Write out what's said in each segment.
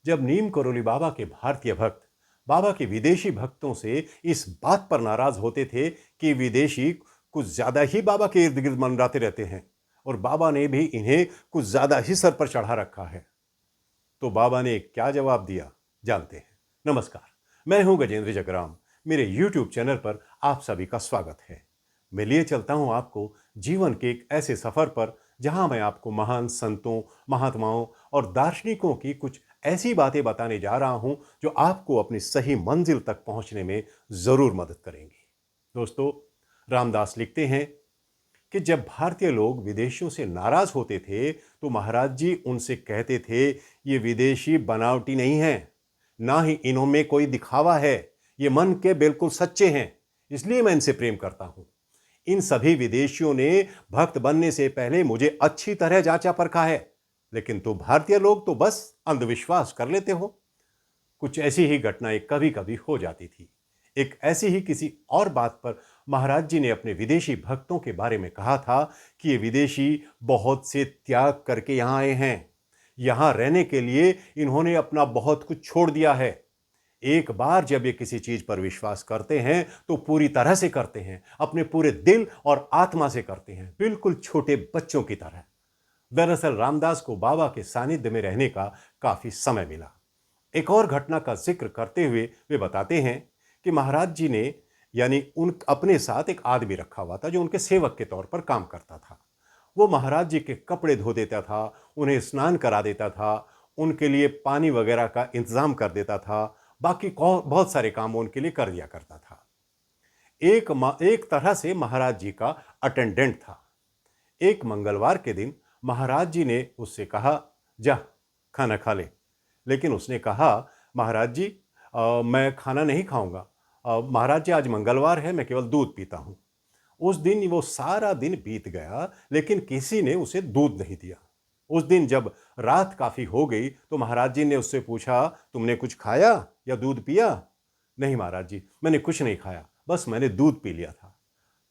जब नीम करोली बाबा के भारतीय भक्त बाबा के विदेशी भक्तों से इस बात पर नाराज होते थे कि विदेशी कुछ ज्यादा ही बाबा के इर्द गिर्द मंडराते रहते हैं और बाबा ने भी इन्हें कुछ ज्यादा ही सर पर चढ़ा रखा है, तो बाबा ने क्या जवाब दिया जानते हैं। नमस्कार, मैं हूं गजेंद्र जगराम। मेरे YouTube चैनल पर आप सभी का स्वागत है। मैं लिए चलता हूं आपको जीवन के एक ऐसे सफर पर जहां मैं आपको महान संतों, महात्माओं और दार्शनिकों की कुछ ऐसी बातें बताने जा रहा हूं जो आपको अपनी सही मंजिल तक पहुंचने में जरूर मदद करेंगी। दोस्तों, रामदास लिखते हैं कि जब भारतीय लोग विदेशियों से नाराज होते थे तो महाराज जी उनसे कहते थे, ये विदेशी बनावटी नहीं है, ना ही इनमें कोई दिखावा है, ये मन के बिल्कुल सच्चे हैं, इसलिए मैं इनसे प्रेम करता हूं। इन सभी विदेशियों ने भक्त बनने से पहले मुझे अच्छी तरह जांचा परखा है, लेकिन तो भारतीय लोग तो बस अंधविश्वास कर लेते हो। कुछ ऐसी ही घटनाएं कभी कभी हो जाती थी। एक ऐसी ही किसी और बात पर महाराज जी ने अपने विदेशी भक्तों के बारे में कहा था कि ये विदेशी बहुत से त्याग करके यहां आए हैं, यहां रहने के लिए इन्होंने अपना बहुत कुछ छोड़ दिया है। एक बार जब ये किसी चीज पर विश्वास करते हैं तो पूरी तरह से करते हैं, अपने पूरे दिल और आत्मा से करते हैं, बिल्कुल छोटे बच्चों की तरह। दरअसल रामदास को बाबा के सानिध्य में रहने का काफी समय मिला। एक और घटना का जिक्र करते हुए वे बताते हैं कि महाराज जी ने यानी उन अपने साथ एक आदमी रखा हुआ था जो उनके सेवक के तौर पर काम करता था। वो महाराज जी के कपड़े धो देता था, उन्हें स्नान करा देता था, उनके लिए पानी वगैरह का इंतजाम कर देता था, बाकी बहुत सारे काम उनके लिए कर दिया करता था। एक तरह से महाराज जी का अटेंडेंट था। एक मंगलवार के दिन महाराज जी ने उससे कहा, जा खाना खा ले। लेकिन उसने कहा, महाराज जी मैं खाना नहीं खाऊंगा, महाराज जी आज मंगलवार है, मैं केवल दूध पीता हूं। उस दिन वो सारा दिन बीत गया लेकिन किसी ने उसे दूध नहीं दिया। उस दिन जब रात काफी हो गई तो महाराज जी ने उससे पूछा, तुमने कुछ खाया या दूध पिया? नहीं महाराज जी, मैंने कुछ नहीं खाया, बस मैंने दूध पी लिया था।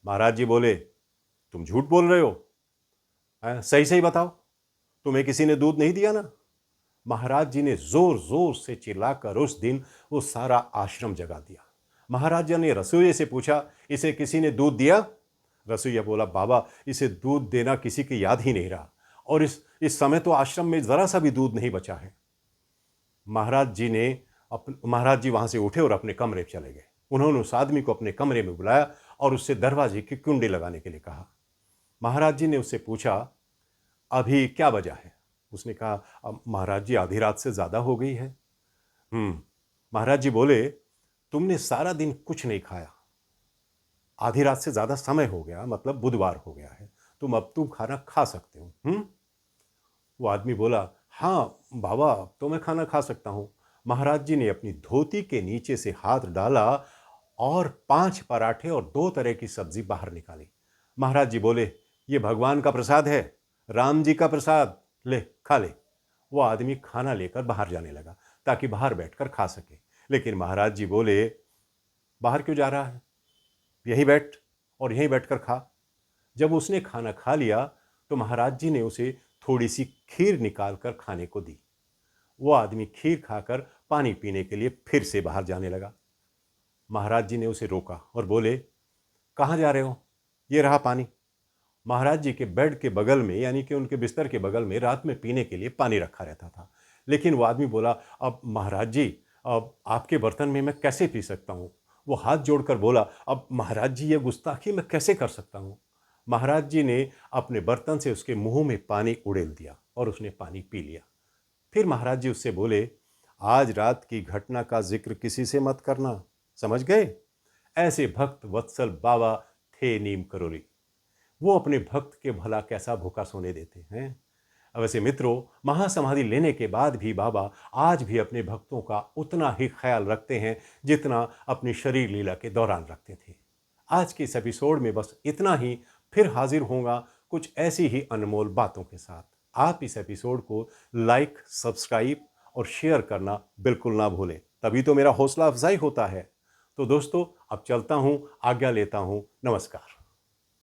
महाराज जी बोले, तुम झूठ बोल रहे हो, सही सही बताओ, तुम्हें किसी ने दूध नहीं दिया ना? महाराज जी ने जोर जोर से चिल्लाकर उस दिन वो सारा आश्रम जगा दिया। महाराज जी ने रसोइये से पूछा, इसे किसी ने दूध दिया? रसोइया बोला, बाबा इसे दूध देना किसी की याद ही नहीं रहा, और इस समय तो आश्रम में जरा सा भी दूध नहीं बचा है। महाराज जी वहां से उठे और अपने कमरे चले गए। उन्होंने उस आदमी को अपने कमरे में बुलाया और उससे दरवाजे की कुंडी लगाने के लिए कहा। महाराज जी ने उससे पूछा, अभी क्या बजा है? उसने कहा, महाराज जी आधी रात से ज्यादा हो गई है। महाराज जी बोले, तुमने सारा दिन कुछ नहीं खाया, आधी रात से ज्यादा समय हो गया, मतलब बुधवार हो गया है, तुम खाना खा सकते हो। वो आदमी बोला, हाँ बाबा अब तो मैं खाना खा सकता हूं। महाराज जी ने अपनी धोती के नीचे से हाथ डाला और 5 पराठे और 2 तरह की सब्जी बाहर निकाली। महाराज जी बोले, ये भगवान का प्रसाद है, राम जी का प्रसाद, ले खा ले। वो आदमी खाना लेकर बाहर जाने लगा ताकि बाहर बैठकर खा सके, लेकिन महाराज जी बोले, बाहर क्यों जा रहा है, यहीं बैठ और यहीं बैठकर खा। जब उसने खाना खा लिया तो महाराज जी ने उसे थोड़ी सी खीर निकालकर खाने को दी। वो आदमी खीर खाकर पानी पीने के लिए फिर से बाहर जाने लगा। महाराज जी ने उसे रोका और बोले, कहाँ जा रहे हो? ये रहा पानी। महाराज जी के बेड के बगल में यानी कि उनके बिस्तर के बगल में रात में पीने के लिए पानी रखा रहता था। लेकिन वो आदमी बोला, अब महाराज जी अब आपके बर्तन में मैं कैसे पी सकता हूँ? वो हाथ जोड़कर बोला, अब महाराज जी ये गुस्ताखी मैं कैसे कर सकता हूँ? महाराज जी ने अपने बर्तन से उसके मुंह में पानी उड़ेल दिया और उसने पानी पी लिया। फिर महाराज जी उससे बोले, आज रात की घटना का जिक्र किसी से मत करना, समझ गए? ऐसे भक्त वत्सल बाबा थे नीम करोली। वो अपने भक्त के भला कैसा भूखा सोने देते हैं। वैसे मित्रों, महासमाधि लेने के बाद भी बाबा आज भी अपने भक्तों का उतना ही ख्याल रखते हैं जितना अपनी शरीर लीला के दौरान रखते थे। आज के इस एपिसोड में बस इतना ही। फिर हाजिर होगा कुछ ऐसी ही अनमोल बातों के साथ। आप इस एपिसोड को लाइक, सब्सक्राइब और शेयर करना बिल्कुल ना भूलें, तभी तो मेरा हौसला अफजाई होता है। तो दोस्तों, अब चलता हूं, आज्ञा लेता हूं। नमस्कार।